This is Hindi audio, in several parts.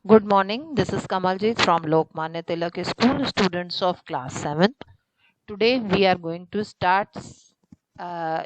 Good morning. This is Kamaljeet from Lokmanya Tilak School, students of class 7th. Today we are going to start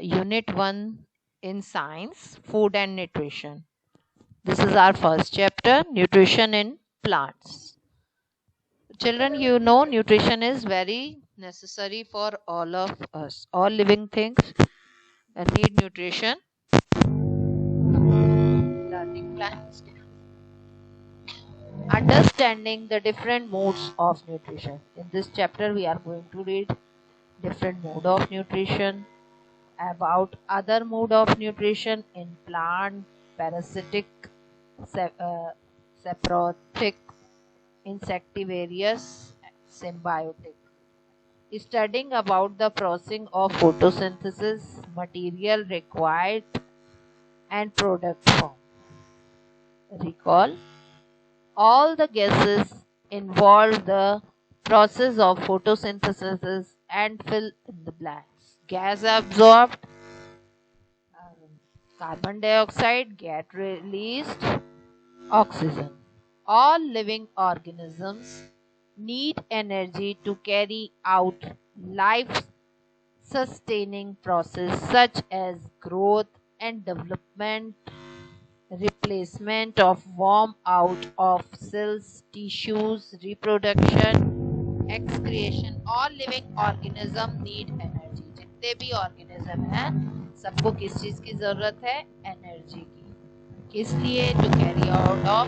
Unit 1 in Science, Food and Nutrition. This is our first chapter, Nutrition in Plants. Children, you know nutrition is very necessary for all of us. All living things need nutrition. Learning plants. Understanding the different modes of nutrition. In this chapter, we are going to read different mode of nutrition, about other mode of nutrition in plant, parasitic, saprotic, insectivorous, symbiotic. Studying about the processing of photosynthesis, material required and product form. Recall, all the gases involve the process of photosynthesis and fill in the blanks. Gas absorbed, carbon dioxide get released, oxygen. All living organisms need energy to carry out life sustaining process such as growth and development, replacement of worm out of cells, tissues, reproduction, excretion. All living organism need energy. जितने भी organism हैं सबको किस चीज की जरूरत है? एनर्जी की. किस लिए? To carry out of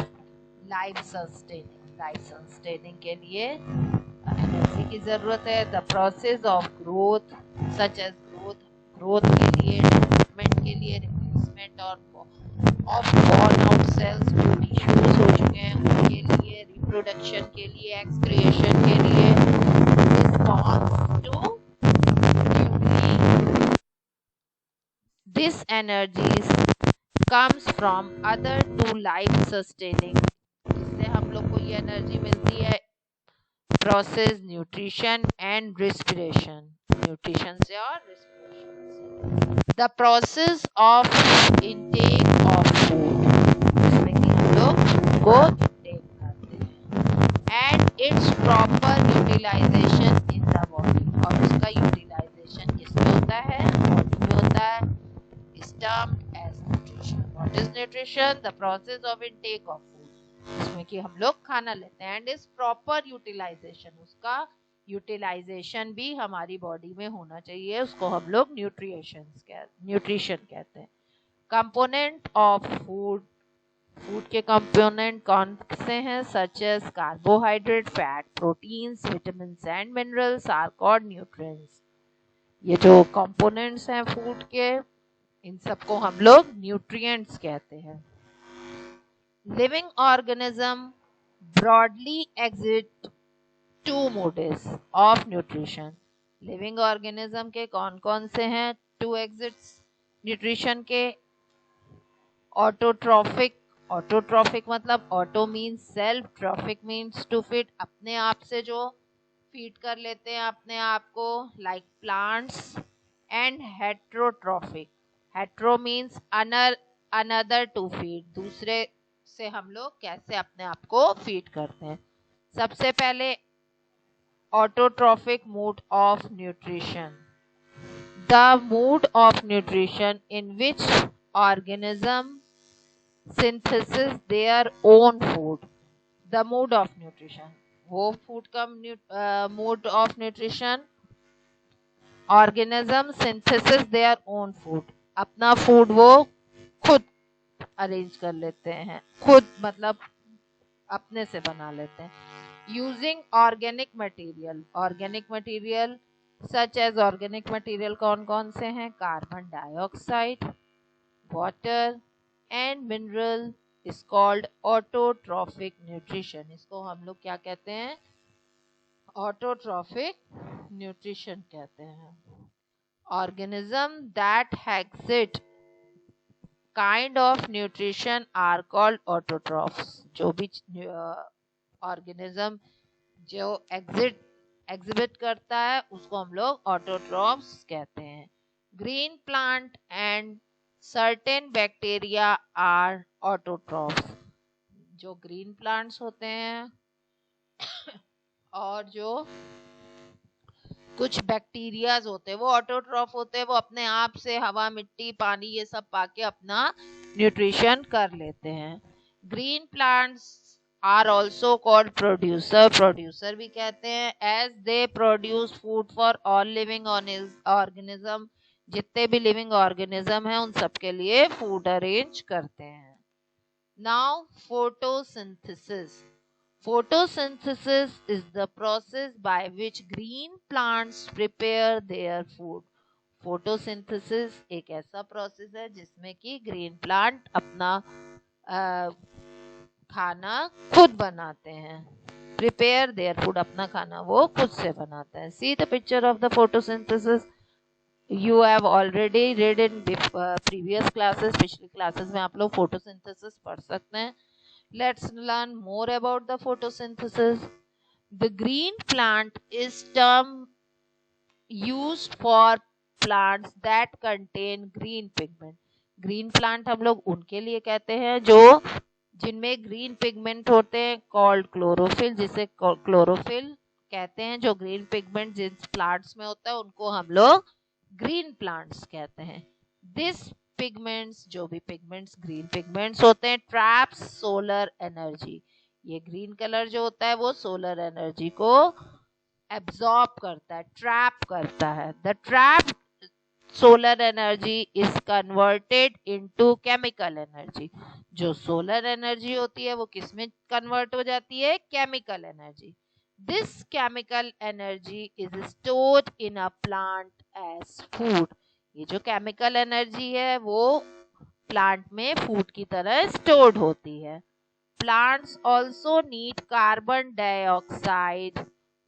life sustaining के लिए एनर्जी की जरूरत है. The process of growth such as growth के लिए, डेवलपमेंट के लिए, रिप्लेसमेंट और ऑफ वॉर्न आउट सेल्स जो टिश्यूज हो चुके हैं उनके लिए, रिप्रोडक्शन के लिए, एक्सक्रिएशन के लिए, response to this energy comes from other two life sustaining. जिससे हम लोग को ये एनर्जी मिलती है process nutrition and respiration. Nutrition से और रिस्पिरेशन से. The process of intake of food, जिसमें कि हम लोग फूड को इनटेक करते हैं, and it's proper utilisation in the body. और उसका यूटिलाइजेशन किसमें होता है? बॉडी में होता है. Termed as nutrition. What is nutrition? The process of intake of food. जिसमें कि हम लोग खाना लेते हैं. And is proper utilization. उसका यूटिलाइजेशन भी हमारी बॉडी में होना चाहिए. उसको हम लोग न्यूट्रिशन कहते हैं. Component of food. फूड के कंपोनेंट कौन से हैं? Such as carbohydrate, fat, proteins, vitamin and minerals are called nutrients. ये जो कंपोनेंट्स हैं फूड के, इन सबको हम लोग न्यूट्रिएंट्स कहते हैं. Living organism broadly exist two modes of nutrition. Living organism के कौन कौन से हैं टू एग्जिट्स न्यूट्रिशन के? ऑटोट्रॉफिक मतलब auto means self, trophic means to feed, अपने आप से जो फीड कर लेते हैं अपने आप को, like plants. And heterotrophic. Hetero means another to feed, दूसरे से हम लोग कैसे अपने आप को फीड करते हैं. सबसे पहले autotrophic mode of nutrition. The mode of nutrition in which organism synthesis their own food. The mode of nutrition, वो फूड का mode of nutrition. Organism synthesis their own food, अपना फूड वो खुद अरेंज कर लेते हैं, खुद मतलब अपने से बना लेते हैं. Using organic material. Organic material such as organic material कौन कौन से हैं? Carbon dioxide, water and mineral is called autotrophic nutrition. इसको हम लोग क्या कहते हैं? ऑटोट्रॉफिक न्यूट्रिशन कहते हैं. Organism that exit kind of nutrition are called autotrophs. जो भी organism जो exhibit करता है उसको हम लोग autotrophs कहते हैं. Green plant and certain bacteria are autotrophs. जो ग्रीन प्लांट्स होते हैं और जो कुछ बैक्टीरियाज होते हैं वो ऑटोट्रॉफ होते हैं, वो अपने आप से हवा, मिट्टी, पानी ये सब पाके अपना न्यूट्रिशन कर लेते हैं। Green plants are also called producer, producer भी कहते हैं, as they produce food for all living organism, जितने भी लिविंग ऑर्गेनिज्म हैं उन सब के लिए फूड अरेंज करते हैं। Now photosynthesis. Photosynthesis is the process by which green plants prepare their food. Photosynthesis एक ऐसा प्रोसेस है जिसमें कि ग्रीन प्लांट अपना खाना खुद बनाते हैं। प्रिपेयर देयर फूड, अपना खाना वो खुद से बनाते हैं। See the picture of the photosynthesis. You have already read in previous classes, पिछली क्लासेस में आप लोग फोटोसिंथेसिस पढ़ सकते हैं। Let's learn more about the photosynthesis. The green plant is term used for plants that contain green pigment. Green plant हम लोग उनके लिए कहते हैं जो जिनमें ग्रीन पिगमेंट होते हैं, कॉल्ड क्लोरोफिल, जिसे क्लोरोफिल कहते हैं। जो ग्रीन पिगमेंट जिन प्लांट्स में होता है उनको हम लोग ग्रीन प्लांट्स कहते हैं। दिस पिगमेंट्स, जो भी पिगमेंट्स ग्रीन पिगमेंट्स होते हैं, ट्रैप्स सोलर एनर्जी। ये ग्रीन कलर जो होता है वो सोलर एनर्जी को एब्जॉर्ब करता है, ट्रैप करता है। The trap solar energy is converted into chemical energy. जो सोलर एनर्जी होती है वो किस में कन्वर्ट हो जाती है? Chemical energy. This chemical energy is stored in a plant as food. ये जो केमिकल एनर्जी है वो प्लांट में फूड की तरह स्टोर्ड होती है। Plants also need carbon dioxide,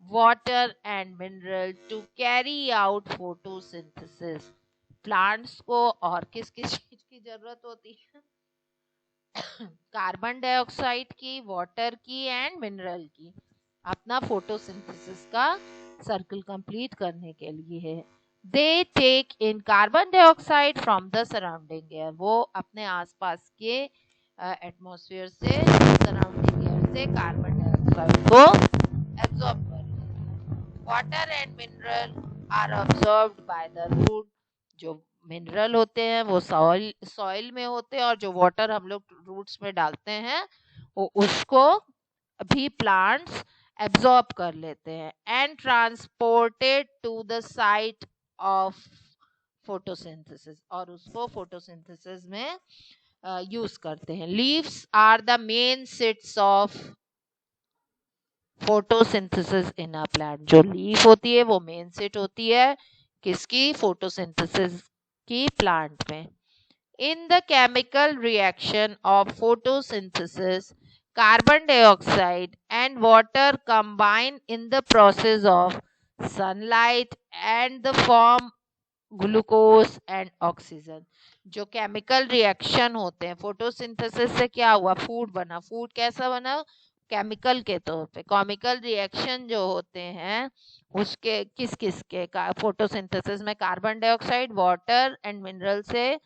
water and mineral to carry out photosynthesis. Plants को और किस किस चीज की जरूरत होती है? कार्बन डाइऑक्साइड की, वाटर की एंड मिनरल की, अपना फोटोसिंथेसिस का सर्कल कंप्लीट करने के लिए है। They take in carbon dioxide from the surrounding air. वो अपने आसपास के एटमॉस्फेयर से, सराउंडिंग एयर से कार्बन डाइऑक्साइड को एब्जॉर्ब कर लेते हैं। Water and mineral are absorbed by the root. जो मिनरल होते हैं वो सॉइल में होते हैं और जो वाटर हम लोग रूट्स में डालते हैं वो उसको भी प्लांट्स एब्जॉर्ब कर लेते हैं and transported to the site of photosynthesis, और उसको फोटोसिंथेसिस में यूज करते हैं। Leaves are the main seats of photosynthesis in a plant. जो लीफ होती है वो मेन सिट होती है किसकी? फोटोसिंथेसिस की, प्लांट में। In the chemical reaction of photosynthesis, carbon dioxide and water combine in the process of sunlight and the form glucose and oxygen। जो केमिकल रिएक्शन होते हैं फोटोसिंथेसिस से, क्या हुआ? फूड बना। फूड कैसा बना? केमिकल के तौर पे। केमिकल रिएक्शन जो होते हैं उसके किस किस के फोटोसिंथेसिस में carbon dioxide, water and mineral से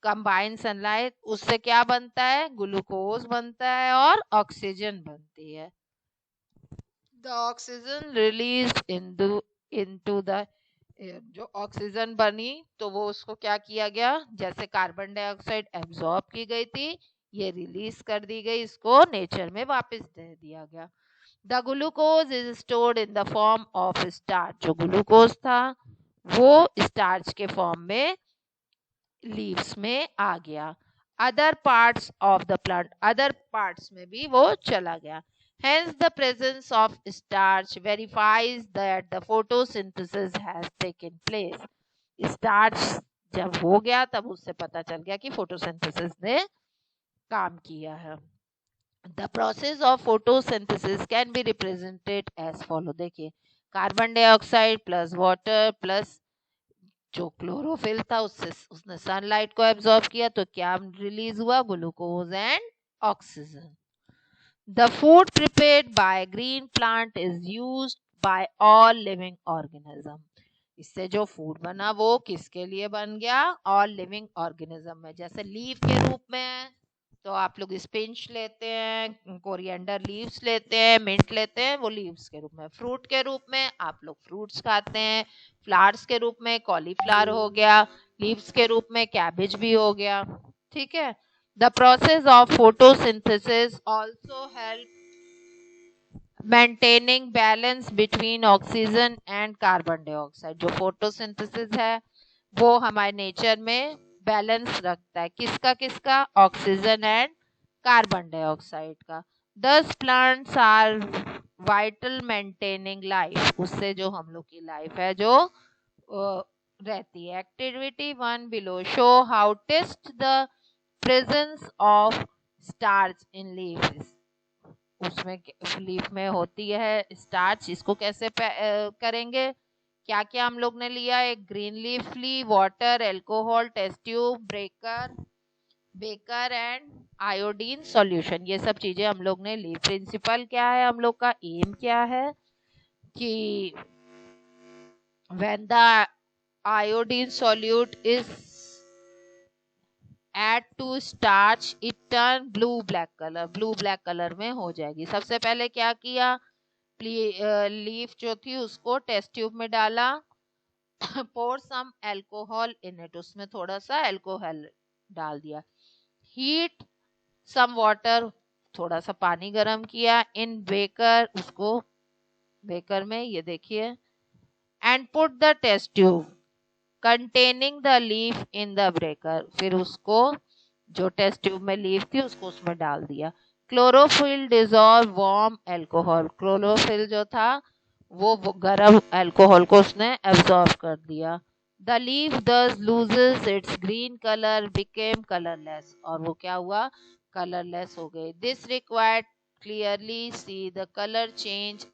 कंबाइन सनलाइट, उससे क्या बनता है? ग्लूकोज बनता है और ऑक्सीजन बनती है। The oxygen release into the air. जो ऑक्सीजन बनी तो वो उसको क्या किया गया? जैसे कार्बन डाइऑक्साइड एब्जॉर्ब की गई थी, ये रिलीज कर दी गई, इसको नेचर में वापस दे दिया गया। The glucose is stored in the form of starch. जो ग्लूकोज था वो स्टार्च के फॉर्म में लीव्स में आ गया। Other parts of the plant, other parts में भी वो चला गया। Hence the presence of starch verifies that the photosynthesis has taken place. Starch जब हो गया तब उससे पता चल गया कि फोटोसिंथेसिस ने काम किया है। The process of photosynthesis can be represented as follow। देखिए, carbon dioxide plus water plus जो क्लोरोफिल था उसने सनलाइट को एब्जॉर्ब किया तो क्या रिलीज हुआ? Glucose and oxygen. The food prepared by green plant is used by all living organism. इससे जो फूड बना वो किसके लिए बन गया? ऑल लिविंग ऑर्गेनिज्म में। जैसे लीफ के रूप में तो आप लोग स्पिंच लेते हैं, कोरिएंडर लीव्स लेते हैं, मिंट लेते हैं, वो लीव्स के रूप में। फ्रूट के रूप में आप लोग फ्रूट्स खाते हैं, फ्लावर्स के रूप में कॉलीफ्लावर हो गया, लीव्स के रूप में कैबेज भी हो गया। ठीक है। The process of photosynthesis also help maintaining balance between oxygen and carbon dioxide. जो फोटोसिंथेसिस है वो हमारे नेचर में बैलेंस रखता है, किसका किसका, ऑक्सीजन एंड कार्बन डाइऑक्साइड का। Thus plants are vital maintaining life, उससे जो हम लोग की लाइफ है जो रहती है। Activity 1 below show how test the presence of starch in leaves. उसमें लीफ में होती है स्टार्च, इसको कैसे करेंगे। क्या क्या हम लोग ने लिया, एक ग्रीन लीफ ली, water, alcohol, test tube, beaker and iodine solution, ये सब चीजें हम लोग ने ली। प्रिंसिपल क्या है, हम लोग का एम क्या है कि when the iodine solute is add to starch it turn blue black colour, blue black colour में हो जाएगी। सबसे पहले क्या किया, लीफ जो थी उसको टेस्ट ट्यूब में डाला, pour some alcohol in it, उसमें थोड़ा सा अल्कोहल डाल दिया। हीट सम वाटर, थोड़ा सा पानी गरम किया, इन बेकर, उसको बेकर में, ये देखिए, and put the test tube containing the leaf in the beaker, फिर उसको जो टेस्ट ट्यूब में लीफ थी उसको उसमें डाल दिया। Chlorophyll dissolve warm alcohol, chlorophyll जो था वो गर्म अल्कोहल को उसने एब्जॉर्ब कर दिया। द लीफ दस loses it's green colour, became colourless, और वो क्या हुआ, कलरलेस हो गए। This required clearly see the colour change,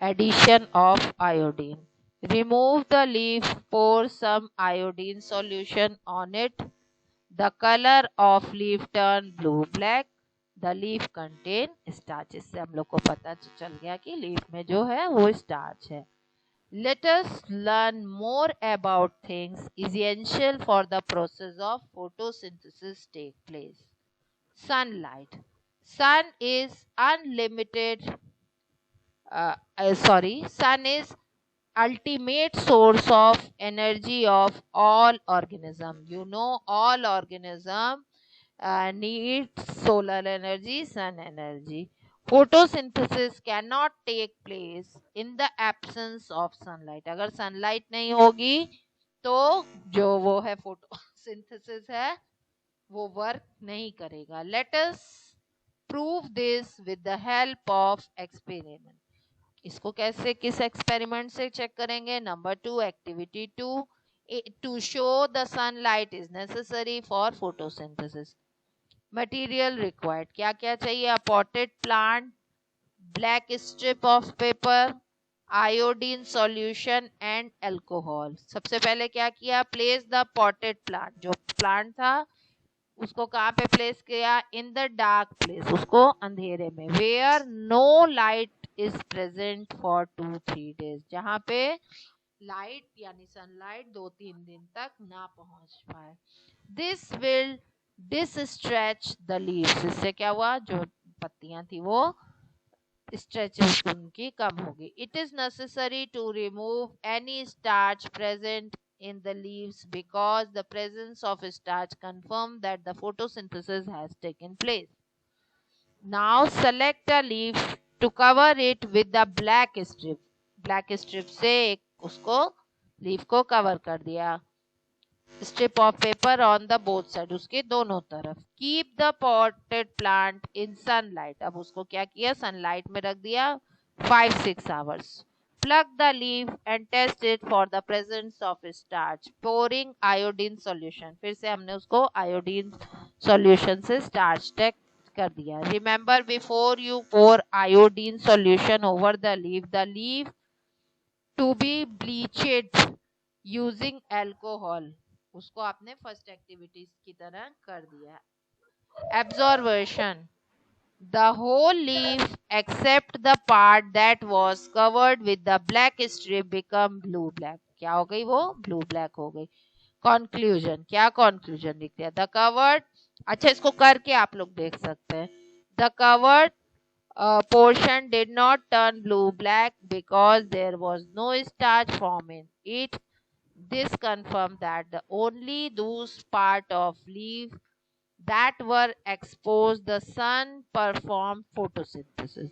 addition of iodine. Remove the leaf, pour some iodine solution on it. The color of leaf turn blue black. The leaf contain starch. इससे हम लोग को पता चल गया कि लीफ में जो है वो स्टार्च है। Let us learn more about things essential for the process of photosynthesis take place. Sunlight. Sun is unlimited. Sun is ultimate source of energy of all organism. You know, all organism need solar energy, sun energy. Photosynthesis cannot take place in the absence of sunlight. अगर sunlight नहीं होगी तो जो वो है photosynthesis है वो वर्क नहीं करेगा। Let us prove this with the help of experiment. इसको कैसे, किस एक्सपेरिमेंट से चेक करेंगे। Number 2, activity 2, to show the sunlight is necessary for photosynthesis. Material required, क्या क्या चाहिए, a potted plant, black strip of paper, iodine solution and alcohol. सबसे पहले क्या किया, प्लेस द पॉटेड प्लांट, जो प्लांट था उसको कहाँ पे प्लेस किया, इन द डार्क प्लेस, उसको अंधेरे में, where no light is present for 2-3 days, जहाँ पे लाइट यानी सनलाइट 2-3 दिन तक ना पहुंच पाए। दिस विल डिसस्ट्रेच द लीव्स, इससे क्या हुआ, जो पत्तियां थी वो स्ट्रेचेस उनकी कम होगी। It is necessary to remove any starch present in the leaves because the presence of starch confirm that the photosynthesis has taken place. Now select a leaf to cover it with the black strip. Black strip से उसको leaf को cover कर दिया। Strip of paper on the both side, उसके दोनों तरफ। Keep the potted plant in sunlight. अब उसको क्या किया, sunlight में रख दिया 5-6 hours. Plug the leaf and test it for the presence of starch. Pouring iodine solution. फिर से हमने उसको iodine solution से starch test कर दिया। Remember, before you pour iodine solution over the leaf to be bleached using alcohol. उसको आपने फर्स्ट एक्टिविटीज की तरह कर दिया। Absorption. The whole leaf except the part that was covered with the black strip become blue black. क्या हो गई वो, blue black हो गई। Conclusion, क्या conclusion लिख दिया, the covered अच्छा, इसको करके आप लोग देख सकते हैं. The covered portion did not turn blue black because there was no starch form in it. This confirmed that the only those part of leaf that were exposed the sun performed photosynthesis.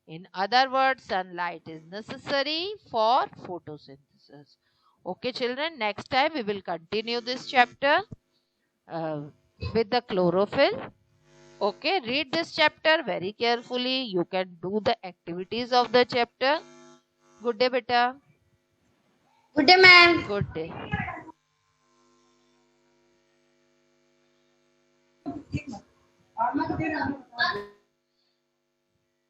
In other words, sunlight is necessary for photosynthesis. Okay, children, next time we will continue this chapter uh, with the chlorophyll. Okay, read this chapter very carefully. You can do the activities of the chapter. Good day, beta. Good day, ma'am. Good day.